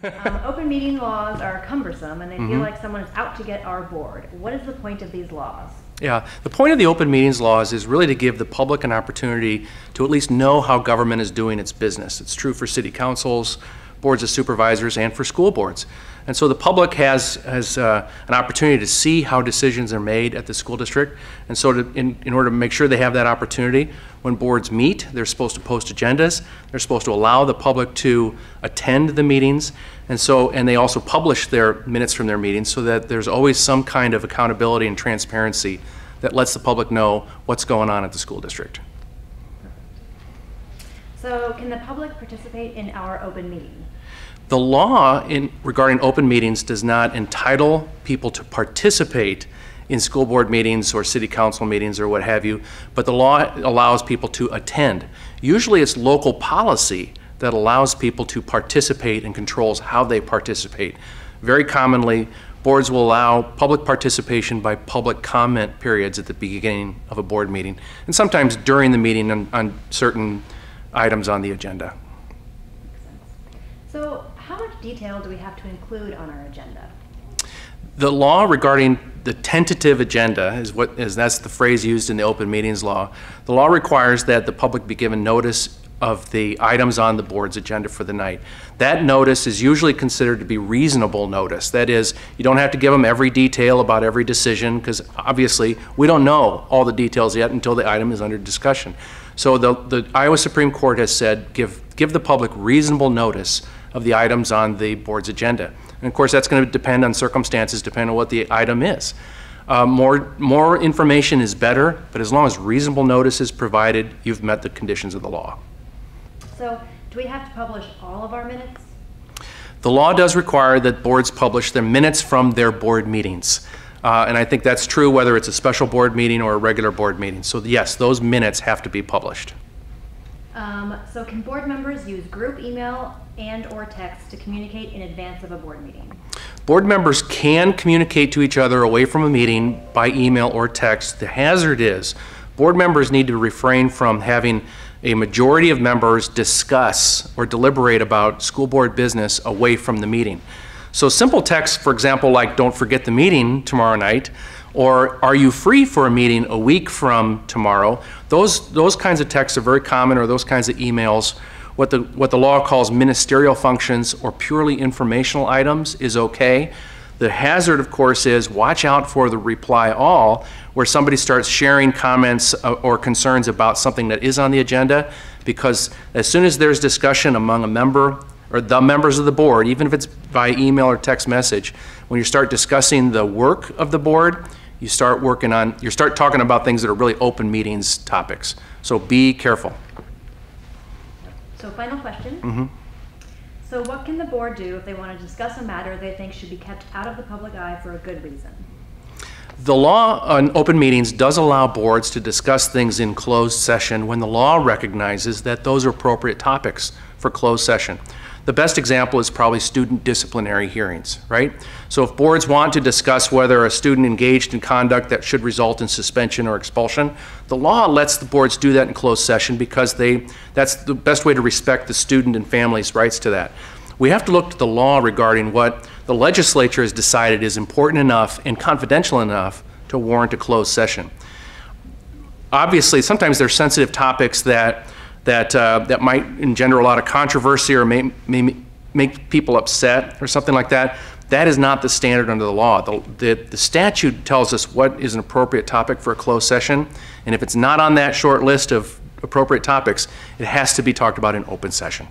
Open meeting laws are cumbersome and they feel like someone is out to get our board. What is the point of these laws? Yeah, the point of the open meetings laws is really to give the public an opportunity to at least know how government is doing its business. It's true for city councils, boards of supervisors, and for school boards. And so the public has an opportunity to see how decisions are made at the school district. And so in order to make sure they have that opportunity, when boards meet, they're supposed to post agendas. They're supposed to allow the public to attend the meetings. And they also publish their minutes from their meetings so that there's always some kind of accountability and transparency that lets the public know what's going on at the school district. So can the public participate in our open meeting? The law regarding open meetings does not entitle people to participate in school board meetings or city council meetings or what have you, but the law allows people to attend. Usually it's local policy that allows people to participate and controls how they participate. Very commonly, boards will allow public participation by public comment periods at the beginning of a board meeting, and sometimes during the meeting on certain items on the agenda. So how much detail do we have to include on our agenda? The law regarding the tentative agenda that's the phrase used in the open meetings law. The law requires that the public be given notice of the items on the board's agenda for the night. That notice is usually considered to be reasonable notice. That is, you don't have to give them every detail about every decision, because obviously we don't know all the details yet until the item is under discussion. So the Iowa Supreme Court has said give the public reasonable notice of the items on the board's agenda. And of course that's going to depend on circumstances, depending on what the item is. More information is better, but as long as reasonable notice is provided, you've met the conditions of the law. So do we have to publish all of our minutes? The law does require that boards publish their minutes from their board meetings. And I think that's true whether it's a special board meeting or a regular board meeting. So yes, those minutes have to be published. So can board members use group email and or text to communicate in advance of a board meeting? Board members can communicate to each other away from a meeting by email or text. The hazard is board members need to refrain from having a majority of members discuss or deliberate about school board business away from the meeting. So simple text, for example, like don't forget the meeting tomorrow night, or are you free for a meeting a week from tomorrow, those kinds of texts are very common, or those kinds of emails. What the law calls ministerial functions or purely informational items is okay. The hazard, of course, is watch out for the reply all, where somebody starts sharing comments or concerns about something that is on the agenda, because as soon as there's discussion among a member or the members of the board, even if it's by email or text message, when you start discussing the work of the board, you start talking about things that are really open meetings topics. So be careful. So final question. So what can the board do if they want to discuss a matter they think should be kept out of the public eye for a good reason? The law on open meetings does allow boards to discuss things in closed session when the law recognizes that those are appropriate topics for closed session. The best example is probably student disciplinary hearings, right? So if boards want to discuss whether a student engaged in conduct that should result in suspension or expulsion, the law lets the boards do that in closed session because that's the best way to respect the student and family's rights to that. We have to look to the law regarding what the legislature has decided is important enough and confidential enough to warrant a closed session. Obviously, sometimes there's sensitive topics that might engender a lot of controversy or may make people upset or something like that. That is not the standard under the law. The statute tells us what is an appropriate topic for a closed session, and if it's not on that short list of appropriate topics, it has to be talked about in open session.